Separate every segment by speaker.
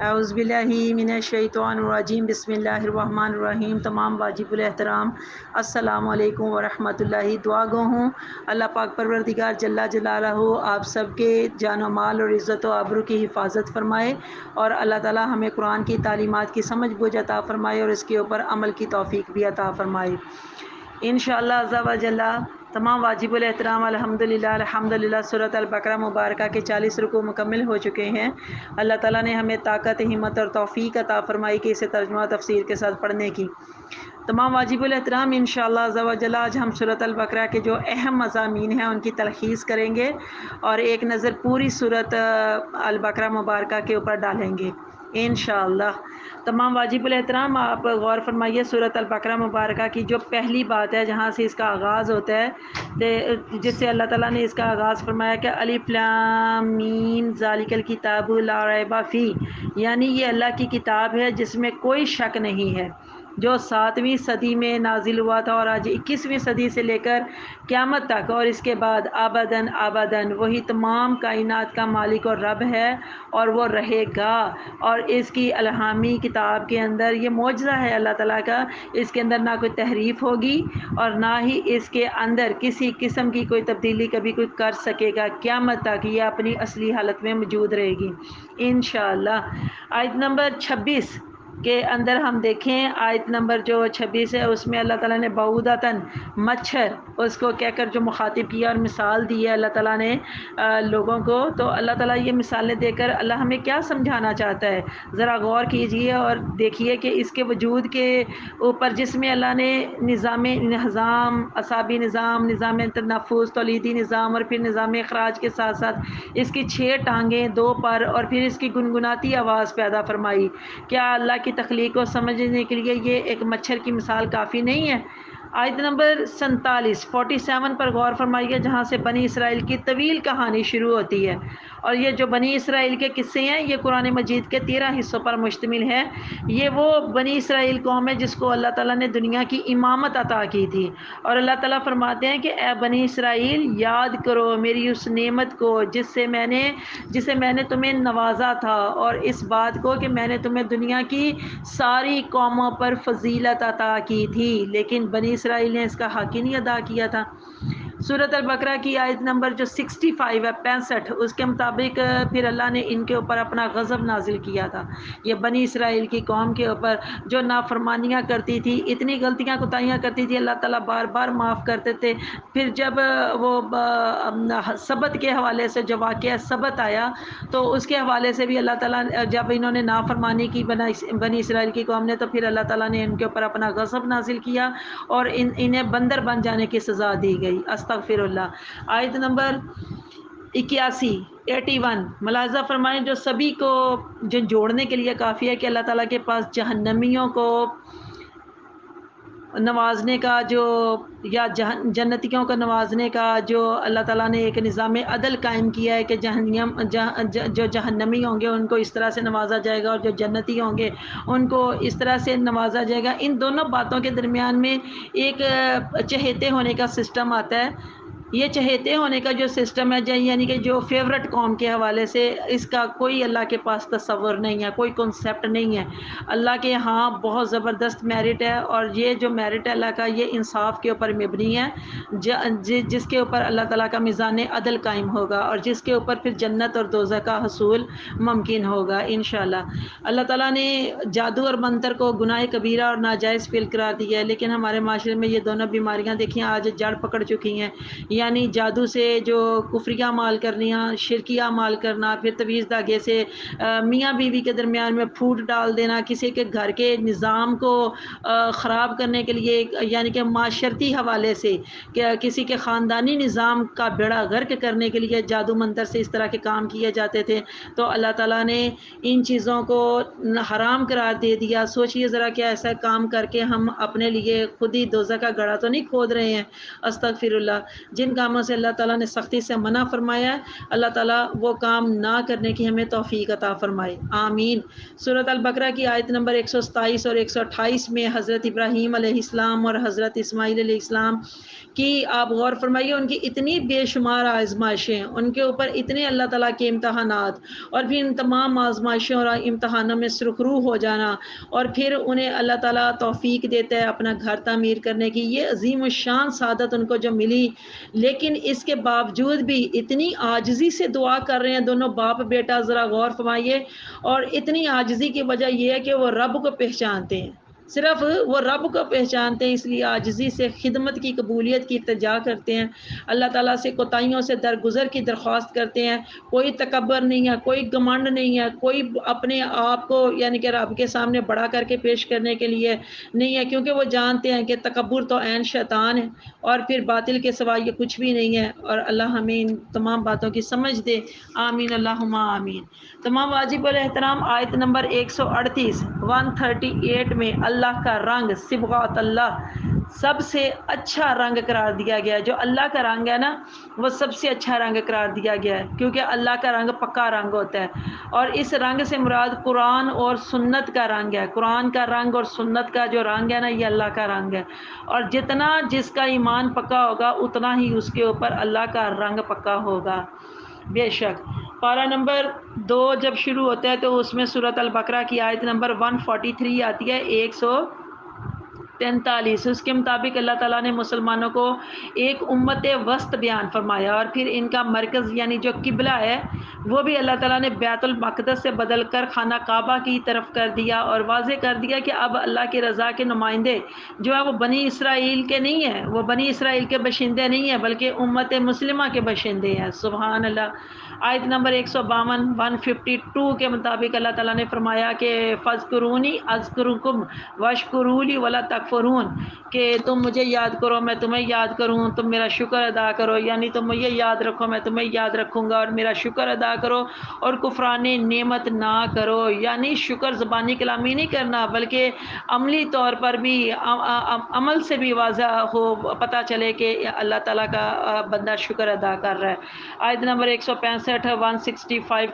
Speaker 1: اعوذ باللہ من الشیطان الرجیم، بسم اللہ الرحمن الرحیم۔ تمام واجب الاحترام السلام علیکم ورحمۃ اللہ۔ دعا گو ہوں اللہ پاک پروردگار جل جلالہ آپ سب کے جان و مال اور عزت و آبرو کی حفاظت فرمائے، اور اللہ تعالی ہمیں قرآن کی تعلیمات کی سمجھ بوجھ عطا فرمائے اور اس کے اوپر عمل کی توفیق بھی عطا فرمائے انشاءاللہ عز و جل۔ تمام واجب الاحترام الحمدللہ سورۃ البقرہ مبارکہ کے 40 رکوع مکمل ہو چکے ہیں۔ اللہ تعالیٰ نے ہمیں طاقت، ہمت اور توفیق عطا فرمائی کہ اسے ترجمہ تفسیر کے ساتھ پڑھنے کی۔ تمام واجب الاحترام انشاءاللہ عز و جل آج ہم سورۃ البقرہ کے جو اہم مضامین ہیں ان کی تلخیص کریں گے اور ایک نظر پوری سورۃ البقرہ مبارکہ کے اوپر ڈالیں گے انشاءاللہ۔ تمام واجب الاحترام آپ غور فرمائیے، سورۃ البقرہ مبارکہ کی جو پہلی بات ہے جہاں سے اس کا آغاز ہوتا ہے، جس سے اللہ تعالیٰ نے اس کا آغاز فرمایا کہ الف لام میم ذالک الکتاب لا ریب فیہ، یعنی یہ اللہ کی کتاب ہے جس میں کوئی شک نہیں ہے، جو 7ویں صدی میں نازل ہوا تھا اور آج 21ویں صدی سے لے کر قیامت تک اور اس کے بعد آبداً آبداً وہی تمام کائنات کا مالک اور رب ہے اور وہ رہے گا۔ اور اس کی الہامی کتاب کے اندر یہ معجزہ ہے اللہ تعالیٰ کا، اس کے اندر نہ کوئی تحریف ہوگی اور نہ ہی اس کے اندر کسی قسم کی کوئی تبدیلی کبھی کوئی کر سکے گا، قیامت تک یہ اپنی اصلی حالت میں موجود رہے گی انشاءاللہ۔ آیت نمبر 26 کے اندر ہم دیکھیں، آیت نمبر جو 26 ہے اس میں اللہ تعالیٰ نے بعودتاً مچھر اس کو کہہ کر جو مخاطب کیا اور مثال دی ہے اللہ تعالیٰ نے لوگوں کو، تو اللہ تعالیٰ یہ مثالیں دے کر اللہ ہمیں کیا سمجھانا چاہتا ہے ذرا غور کیجئے اور دیکھیے کہ اس کے وجود کے اوپر جس میں اللہ نے نظام اعصابی نظام، نظام تنفس، تولیدی نظام اور پھر نظام اخراج کے ساتھ ساتھ اس کی 6 ٹانگیں، 2 پر اور پھر اس کی گنگناتی آواز پیدا فرمائی، کیا اللہ کی تخلیق کو سمجھنے کے لیے یہ ایک مچھر کی مثال کافی نہیں ہے؟ آیت نمبر 47 پر غور فرمائیے، جہاں سے بنی اسرائیل کی طویل کہانی شروع ہوتی ہے، اور یہ جو بنی اسرائیل کے قصے ہیں یہ قرآن مجید کے 13 حصوں پر مشتمل ہے۔ یہ وہ بنی اسرائیل قوم ہے جس کو اللہ تعالیٰ نے دنیا کی امامت عطا کی تھی، اور اللہ تعالیٰ فرماتے ہیں کہ اے بنی اسرائیل یاد کرو میری اس نعمت کو جسے میں نے تمہیں نوازا تھا، اور اس بات کو کہ میں نے تمہیں دنیا کی ساری قوموں پر فضیلت عطا کی تھی، لیکن بنی اسرائیل نے اس کا حق ہی نہیں ادا کیا تھا۔ سورۃ البقرہ کی آیت نمبر جو 65 ہے 65 اس کے مطابق پھر اللہ نے ان کے اوپر اپنا غضب نازل کیا تھا، یہ بنی اسرائیل کی قوم کے اوپر جو نافرمانیاں کرتی تھی، اتنی غلطیاں کوتاہیاں کرتی تھی، اللہ تعالیٰ بار بار معاف کرتے تھے۔ پھر جب وہ سبت کے حوالے سے جو واقعہ سبت آیا تو اس کے حوالے سے بھی اللہ تعالیٰ جب انہوں نے نافرمانی کی بنی اسرائیل کی قوم نے، تو پھر اللہ تعالیٰ نے ان کے اوپر اپنا غضب نازل کیا اور انہیں بندر بن جانے کی سزا دی گئی، استغفر اللہ۔ آیت نمبر 81 ملاحظہ فرمائیں، جو سبھی کو جو جوڑنے کے لیے کافی ہے کہ اللہ تعالیٰ کے پاس جہنمیوں کو نوازنے کا یا جنتیوں کو نوازنے کا جو اللہ تعالیٰ نے ایک نظام عدل قائم کیا ہے کہ جو جہنمی ہوں گے ان کو اس طرح سے نوازا جائے گا اور جو جنتی ہوں گے ان کو اس طرح سے نوازا جائے گا، ان دونوں باتوں کے درمیان میں ایک چہیتے ہونے کا سسٹم آتا ہے۔ یہ چہیتے ہونے کا جو سسٹم ہے یعنی کہ جو فیورٹ قوم کے حوالے سے اس کا کوئی اللہ کے پاس تصور نہیں ہے، کوئی کنسیپٹ نہیں ہے۔ اللہ کے ہاں بہت زبردست میرٹ ہے، اور یہ جو میرٹ ہے اللہ کا یہ انصاف کے اوپر مبنی ہے، جس کے اوپر اللہ تعالیٰ کا میزان عدل قائم ہوگا اور جس کے اوپر پھر جنت اور دوزخ کا حصول ممکن ہوگا انشاءاللہ۔ اللہ تعالیٰ نے جادو اور منتر کو گناہ کبیرہ اور ناجائز فعل قرار دیا ہے، لیکن ہمارے معاشرے میں یہ دونوں بیماریاں دیکھیں آج جڑ پکڑ چکی ہیں، یعنی جادو سے جو کفریہ مال کرنیاں، شرکیہ مال کرنا، پھر تعویذ دھاگے سے میاں بیوی کے درمیان میں پھوٹ ڈال دینا، کسی کے گھر کے نظام کو خراب کرنے کے لیے، یعنی کہ معاشرتی حوالے سے کسی کے خاندانی نظام کا بیڑا غرق کرنے کے لیے جادو منتر سے اس طرح کے کام کیے جاتے تھے، تو اللہ تعالیٰ نے ان چیزوں کو حرام قرار دے دیا۔ سوچئے ذرا کہ ایسا کام کر کے ہم اپنے لیے خود ہی دوزخ کا گڑھا تو نہیں کھود رہے ہیں، استغفر اللہ۔ جن کاموں سے اللہ تعالیٰ نے سختی سے منع فرمایا ہے اللہ تعالیٰ وہ کام نہ کرنے کی ہمیں توفیق عطا فرمائے، آمین۔ سورۃ البقرہ کی آیت نمبر 127 اور 128 میں حضرت ابراہیم علیہ السلام اور حضرت اسماعیل علیہ السلام کی آپ غور فرمائیے، ان کی اتنی بے شمار آزمائشیں، ان کے اوپر اتنے اللہ تعالیٰ کے امتحانات، اور پھر ان تمام آزمائشوں اور امتحانوں میں سرخرو ہو جانا، اور پھر انہیں اللہ تعالیٰ توفیق دیتا ہے اپنا گھر تعمیر کرنے کی، یہ عظیم الشان سعادت ان کو جو ملی، لیکن اس کے باوجود بھی اتنی عاجزی سے دعا کر رہے ہیں دونوں باپ بیٹا، ذرا غور فرمائیے، اور اتنی عاجزی کی وجہ یہ ہے کہ وہ رب کو پہچانتے ہیں، صرف وہ رب کو پہچانتے ہیں، اس لیے عاجزی سے خدمت کی قبولیت کی التجا کرتے ہیں، اللہ تعالیٰ سے کوتاہیوں سے درگزر کی درخواست کرتے ہیں، کوئی تکبر نہیں ہے، کوئی گمنڈ نہیں ہے، کوئی اپنے آپ کو یعنی کہ رب کے سامنے بڑا کر کے پیش کرنے کے لیے نہیں ہے، کیونکہ وہ جانتے ہیں کہ تکبر تو عین شیطان ہے اور پھر باطل کے سوا یہ کچھ بھی نہیں ہے، اور اللہ ہمیں ان تمام باتوں کی سمجھ دے، آمین اللہم آمین۔ تمام واجب الاحترام آیت نمبر 138 میں اللہ کا رنگ صبغات اللہ سب سے اچھا رنگ قرار دیا گیا ہے، جو اللہ کا رنگ ہے نا وہ سب سے اچھا رنگ قرار دیا گیا ہے، کیونکہ اللہ کا رنگ پکا رنگ ہوتا ہے، اور اس رنگ سے مراد قرآن اور سنت کا رنگ ہے، قرآن کا رنگ اور سنت کا جو رنگ ہے نا یہ اللہ کا رنگ ہے، اور جتنا جس کا ایمان پکا ہوگا اتنا ہی اس کے اوپر اللہ کا رنگ پکا ہوگا، بے شک۔ پارہ نمبر 2 جب شروع ہوتا ہے تو اس میں سورۃ البقرہ کی آیت نمبر 143 آتی ہے، 143، اس کے مطابق اللہ تعالیٰ نے مسلمانوں کو ایک امت وسط بیان فرمایا، اور پھر ان کا مرکز یعنی جو قبلہ ہے وہ بھی اللہ تعالیٰ نے بیت المقدس سے بدل کر خانہ کعبہ کی طرف کر دیا، اور واضح کر دیا کہ اب اللہ کی رضا کے نمائندے جو ہے وہ بنی اسرائیل کے نہیں ہیں، وہ بنی اسرائیل کے باشندے نہیں ہیں بلکہ امت مسلمہ کے باشندے ہیں، سبحان اللہ۔ آیت نمبر 152 کے مطابق اللہ تعالیٰ نے فرمایا کہ فَاذْكُرُونِی اذْکُرْکُم وَاشْکُرُوا وَلَا تَکْفُرُون، کہ تم مجھے یاد کرو میں تمہیں یاد کروں، تم میرا شکر ادا کرو، یعنی تم مجھے یاد رکھو میں تمہیں یاد رکھوں گا، اور میرا شکر ادا کرو اور کفران نعمت نہ کرو، یعنی شکر زبانی کلامی نہیں کرنا بلکہ عملی طور پر بھی عمل سے بھی واضح ہو، پتہ چلے کہ اللہ تعالیٰ کا بندہ شکر ادا کر رہا ہے۔ آیت نمبر 165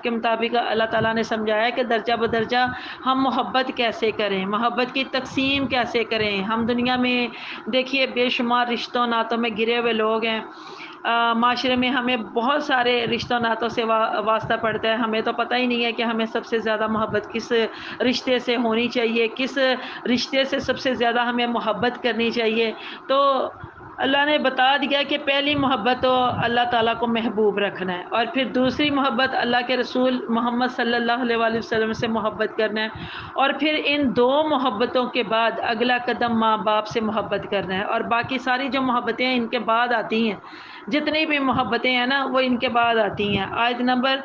Speaker 1: کے مطابق اللہ تعالیٰ نے سمجھایا کہ درجہ بدرجہ ہم محبت کیسے کریں، محبت کی تقسیم کیسے کریں۔ ہم دنیا میں دیکھیے بے شمار رشتوں ناتوں میں گرے ہوئے لوگ ہیں، معاشرے میں ہمیں بہت سارے رشتوں ناتوں سے واسطہ پڑتا ہے، ہمیں تو پتہ ہی نہیں ہے کہ ہمیں سب سے زیادہ محبت کس رشتے سے ہونی چاہیے، کس رشتے سے سب سے زیادہ ہمیں محبت کرنی چاہیے۔ تو اللہ نے بتا دیا کہ پہلی محبت تو اللہ تعالیٰ کو محبوب رکھنا ہے، اور پھر دوسری محبت اللہ کے رسول محمد صلی اللہ علیہ وآلہ وسلم سے محبت کرنا ہے، اور پھر ان دو محبتوں کے بعد اگلا قدم ماں باپ سے محبت کرنا ہے، اور باقی ساری جو محبتیں ان کے بعد آتی ہیں، جتنی بھی محبتیں ہیں نا وہ ان کے بعد آتی ہیں۔ آیت نمبر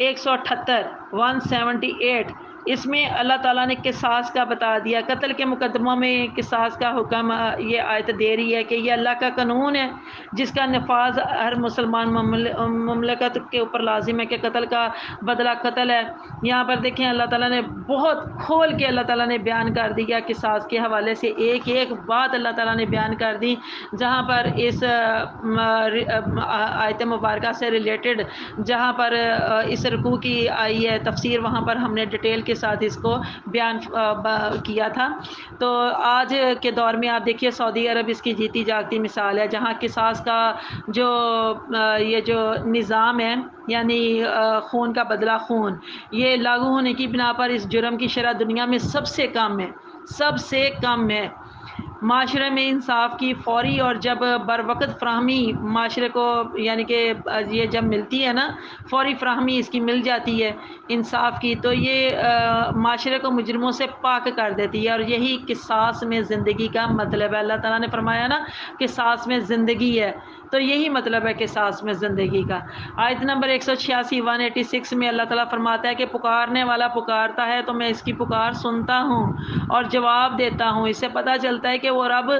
Speaker 1: 178 اس میں اللہ تعالیٰ نے قصاص کا بتا دیا، قتل کے مقدموں میں قصاص کا حکم یہ آیت دے رہی ہے کہ یہ اللہ کا قانون ہے جس کا نفاذ ہر مسلمان مملکت کے اوپر لازم ہے کہ قتل کا بدلہ قتل ہے۔ یہاں پر دیکھیں اللہ تعالیٰ نے بہت کھول کے اللہ تعالیٰ نے بیان کر دیا قصاص کے حوالے سے، ایک ایک بات اللہ تعالیٰ نے بیان کر دی، جہاں پر اس آیت مبارکہ سے ریلیٹڈ جہاں پر اس رکوع کی آئی ہے تفسیر، وہاں پر ہم نے ڈیٹیل کے ساتھ اس کو بیان کیا تھا۔ تو آج کے دور میں آپ دیکھیے سعودی عرب اس کی جیتی جاگتی مثال ہے، جہاں قصاص کا یہ جو نظام ہے یعنی خون کا بدلہ خون، یہ لاگو ہونے کی بنا پر اس جرم کی شرح دنیا میں سب سے کم ہے۔ معاشرے میں انصاف کی فوری اور جب بر وقت فراہمی معاشرے کو یعنی کہ یہ جب ملتی ہے نا فوری فراہمی اس کی مل جاتی ہے انصاف کی، تو یہ معاشرے کو مجرموں سے پاک کر دیتی ہے، اور یہی قصاص میں زندگی کا مطلب ہے۔ اللہ تعالیٰ نے فرمایا نا قصاص میں زندگی ہے، تو یہی مطلب ہے قصاص میں زندگی کا۔ آیت نمبر 186 میں اللہ تعالیٰ فرماتا ہے کہ پکارنے والا پکارتا ہے تو میں اس کی پکار سنتا ہوں اور جواب دیتا ہوں۔ اس سے پتہ چلتا ہے کہ وہ رب،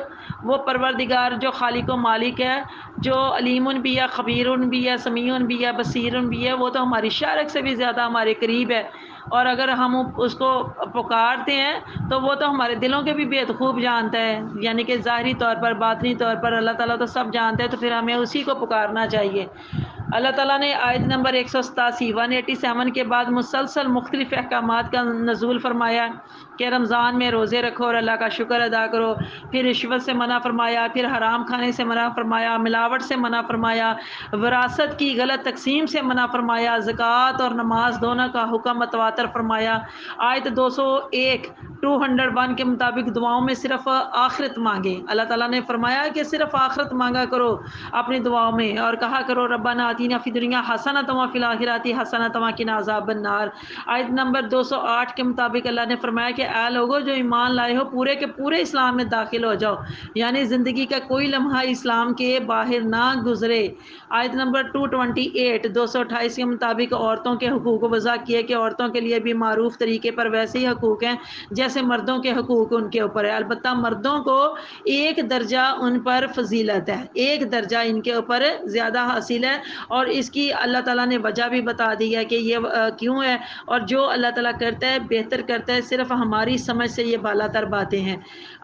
Speaker 1: وہ پروردگار جو خالق و مالک ہے، جو علیم بھی ہے، خبیر بھی ہے، سمیع بھی ہے، بصیر بھی ہے، وہ تو ہماری شارک سے بھی زیادہ ہمارے قریب ہے، اور اگر ہم اس کو پکارتے ہیں تو وہ تو ہمارے دلوں کے بھی بے خوب جانتا ہے، یعنی کہ ظاہری طور پر باطنی طور پر اللہ تعالیٰ تو سب جانتے ہیں، تو پھر ہمیں اسی کو پکارنا چاہیے۔ اللہ تعالیٰ نے آیت نمبر 187 187 کے بعد مسلسل مختلف احکامات کا نزول فرمایا کہ رمضان میں روزے رکھو اور اللہ کا شکر ادا کرو، پھر رشوت سے منع فرمایا، پھر حرام کھانے سے منع فرمایا، ملاوٹ سے منع فرمایا، وراثت کی غلط تقسیم سے منع فرمایا، زکوٰۃ اور نماز دونوں کا حکم متواتر فرمایا۔ آیت 201 کے مطابق دعاؤں میں صرف آخرت مانگے۔ اللہ تعالیٰ نے فرمایا کہ صرف آخرت مانگا کرو اپنی دعاؤں میں، اور کہا کرو ربنا آتینا فی الدنیا حسنۃ وفی الآخرۃ حسنۃ وقنا عذاب النار۔ آیت نمبر 208 کے مطابق اللہ نے فرمایا کہ اے لوگو جو ایمان لائے ہو پورے کے پورے اسلام میں داخل ہو جاؤ، یعنی زندگی کا کوئی لمحہ اسلام کے باہر نہ گزرے۔ آیت نمبر 228 کے مطابق عورتوں کے حقوق وضع کیے کہ عورتوں کے لیے بھی معروف طریقے پر ویسے ہی حقوق ہیں جیسے مردوں کے حقوق ان کے اوپر ہے، البتہ مردوں کو ایک درجہ ان پر فضیلت ہے، ایک درجہ ان کے اوپر زیادہ حاصل ہے، اور اس کی اللہ تعالیٰ نے وجہ بھی بتا دی ہے کہ یہ کیوں ہے، اور جو اللہ تعالیٰ کرتا ہے بہتر کرتا ہے، صرف ہماری سمجھ سے یہ بالا تر باتیں ہیں۔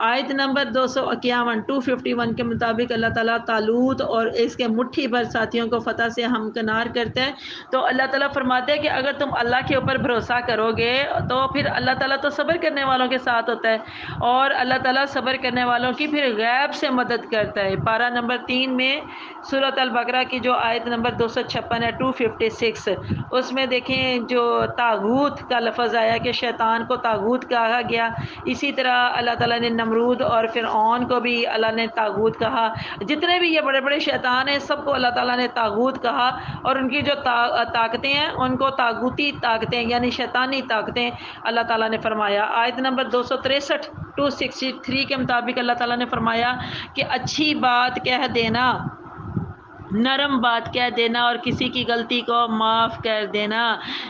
Speaker 1: آیت نمبر 251 کے مطابق اللہ تعالیٰ طالوت اور اس کے مٹھی بھر ساتھیوں کو فتح سے ہمکنار کرتا ہے۔ تو اللہ تعالیٰ فرماتے ہیں کہ اگر تم اللہ کے اوپر بھروسہ کرو گے تو پھر اللہ تعالیٰ تو صبر کرنے والوں کے ساتھ ہوتا ہے، اور اللہ تعالیٰ صبر کرنے والوں کی پھر غیب سے مدد کرتا ہے۔ پارہ نمبر 3 میں سورۃ البقرہ کی جو آیت نمبر 256 ہے 256، اس میں دیکھیں جو طاغوت کا لفظ آیا کہ شیطان کو طاغوت کہا گیا، اسی طرح اللہ تعالیٰ نے نمرود اور فرعون کو بھی اللہ نے طاغوت کہا۔ جتنے بھی یہ بڑے بڑے شیطان ہیں سب کو اللہ تعالیٰ نے طاغوت کہا، اور ان کی جو طاقتیں ہیں ان کو طاغوتی طاقتیں یعنی شیطانی طاقتیں اللہ تعالیٰ نے فرمایا۔ آیت نمبر 263 کے مطابق اللہ تعالیٰ نے فرمایا کہ اچھی بات کہہ دینا، نرم بات کہہ دینا اور کسی کی غلطی کو معاف کر دینا،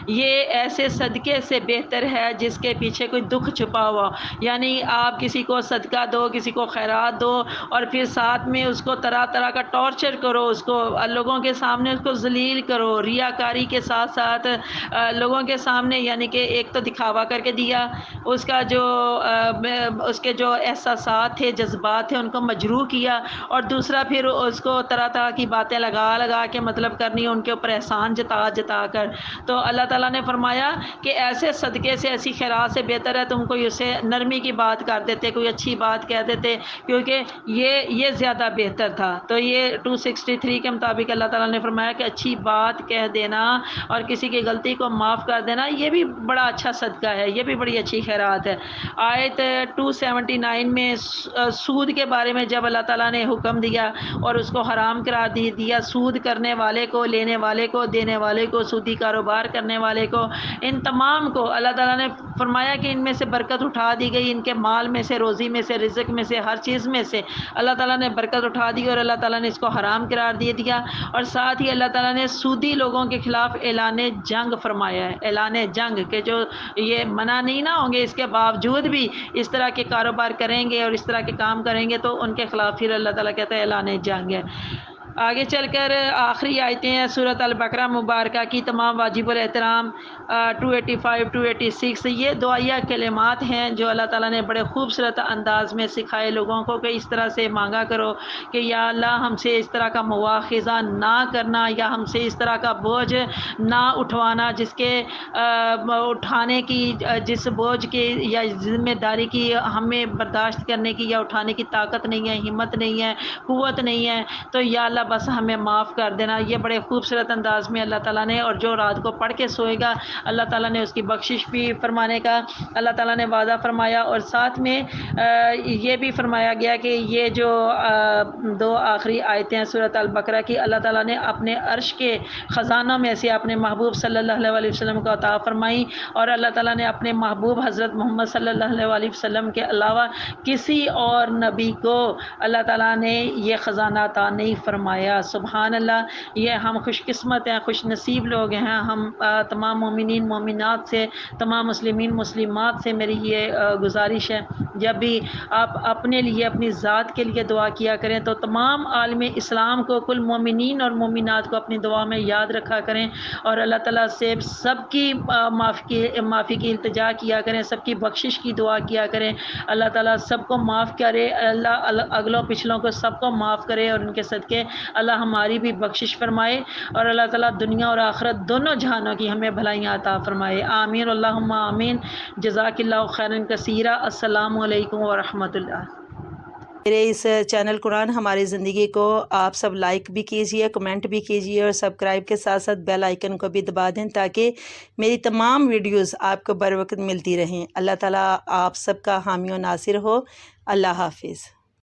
Speaker 1: یہ ایسے صدقے سے بہتر ہے جس کے پیچھے کوئی دکھ چھپا ہوا، یعنی آپ کسی کو صدقہ دو، کسی کو خیرات دو، اور پھر ساتھ میں اس کو طرح طرح کا ٹارچر کرو، اس کو لوگوں کے سامنے اس کو ذلیل کرو، ریاکاری کے ساتھ ساتھ لوگوں کے سامنے، یعنی کہ ایک تو دکھاوا کر کے دیا، اس کا جو اس کے جو احساسات تھے جذبات تھے ان کو مجروح کیا، اور دوسرا پھر اس کو طرح طرح کی باتیں لگا کے مطلب کرنی ان کے اوپر احسان جتا کر۔ تو اللہ تعالیٰ نے فرمایا کہ ایسے صدقے سے ایسی خیرات سے بہتر ہے تم کوئی اسے نرمی کی بات کر دیتے، کوئی اچھی بات کہہ دیتے، کیونکہ یہ زیادہ بہتر تھا۔ تو یہ 263 کے مطابق اللہ تعالیٰ نے فرمایا کہ اچھی بات کہہ دینا اور کسی کی غلطی کو معاف کر دینا یہ بھی بڑا اچھا صدقہ ہے، یہ بھی بڑی اچھی خیرات ہے۔ آیت 279 میں سود کے بارے میں جب اللہ تعالیٰ نے حکم دیا اور اس کو حرام قرار دیا، سود کرنے والے کو، لینے والے کو، دینے والے کو، سودی کاروبار کرنے والے کو، ان تمام کو اللہ تعالیٰ نے فرمایا کہ ان میں سے برکت اٹھا دی گئی، ان کے مال میں سے، روزی میں سے، رزق میں سے، ہر چیز میں سے اللہ تعالیٰ نے برکت اٹھا دی، اور اللہ تعالیٰ نے اس کو حرام قرار دے دیا، اور ساتھ ہی اللہ تعالیٰ نے سودی لوگوں کے خلاف اعلان جنگ فرمایا ہے، اعلان جنگ کہ جو یہ منع نہیں نہ ہوں گے اس کے باوجود بھی اس طرح کے کاروبار کریں گے اور اس طرح کے کام کریں گے تو ان کے خلاف پھر اللہ تعالیٰ کہتا ہے اعلان جنگ ہے۔ آگے چل کر آخری آیتیں ہیں سورۃ البقرہ مبارکہ کی، تمام واجب الاحترام 285 286، یہ دعائیہ کلمات ہیں جو اللہ تعالیٰ نے بڑے خوبصورت انداز میں سکھائے لوگوں کو کہ اس طرح سے مانگا کرو کہ یا اللہ ہم سے اس طرح کا مواخذہ نہ کرنا، یا ہم سے اس طرح کا بوجھ نہ اٹھوانا جس کے اٹھانے کی، جس بوجھ کی یا ذمہ داری کی ہمیں برداشت کرنے کی یا اٹھانے کی طاقت نہیں ہے، ہمت نہیں ہے، قوت نہیں ہے، تو یا اللہ بس ہمیں معاف کر دینا۔ یہ بڑے خوبصورت انداز میں اللہ تعالیٰ نے، اور جو رات کو پڑھ کے سوئے گا اللہ تعالیٰ نے اس کی بخشش بھی فرمانے کا اللہ تعالیٰ نے وعدہ فرمایا، اور ساتھ میں یہ بھی فرمایا گیا کہ یہ جو دو آخری آیتیں ہیں سورۃ البقرہ کی، اللہ تعالیٰ نے اپنے عرش کے خزانوں میں سے اپنے محبوب صلی اللہ علیہ وسلم کو عطا فرمائی، اور اللہ تعالیٰ نے اپنے محبوب حضرت محمد صلی اللہ علیہ وسلم کے علاوہ کسی اور نبی کو اللہ تعالیٰ نے یہ خزانہ عطا نہیں فرمایا۔ فرمایا۔ سبحان اللہ، یہ ہم خوش قسمت ہیں، خوش نصیب لوگ ہیں۔ ہم تمام مومنین مومنات سے، تمام مسلمین مسلمات سے میری یہ گزارش ہے، جب بھی آپ اپنے لیے اپنی ذات کے لیے دعا کیا کریں تو تمام عالم اسلام کو، کل مومنین اور مومنات کو اپنی دعا میں یاد رکھا کریں، اور اللہ تعالیٰ سے سب کی معافی کی التجا کیا کریں، سب کی بخشش کی دعا کیا کریں۔ اللہ تعالیٰ سب کو معاف کرے، اللہ اگلوں پچھلوں کو سب کو معاف کرے، اور ان کے صدقے اللہ ہماری بھی بخشش فرمائے، اور اللہ تعالیٰ دنیا اور آخرت دونوں جہانوں کی ہمیں بھلائیاں عطا فرمائے۔ آمین اللہم آمین۔ جزاک اللہ خیرا کثیرا۔ السلام علیکم ورحمۃ اللہ۔ میرے اس چینل قرآن ہماری زندگی کو آپ سب لائک بھی کیجئے، کمنٹ بھی کیجئے، اور سبسکرائب کے ساتھ ساتھ بیل آئیکن کو بھی دبا دیں تاکہ میری تمام ویڈیوز آپ کو بر وقت ملتی رہیں۔ اللہ تعالیٰ آپ سب کا حامی و ناصر ہو۔ اللہ حافظ۔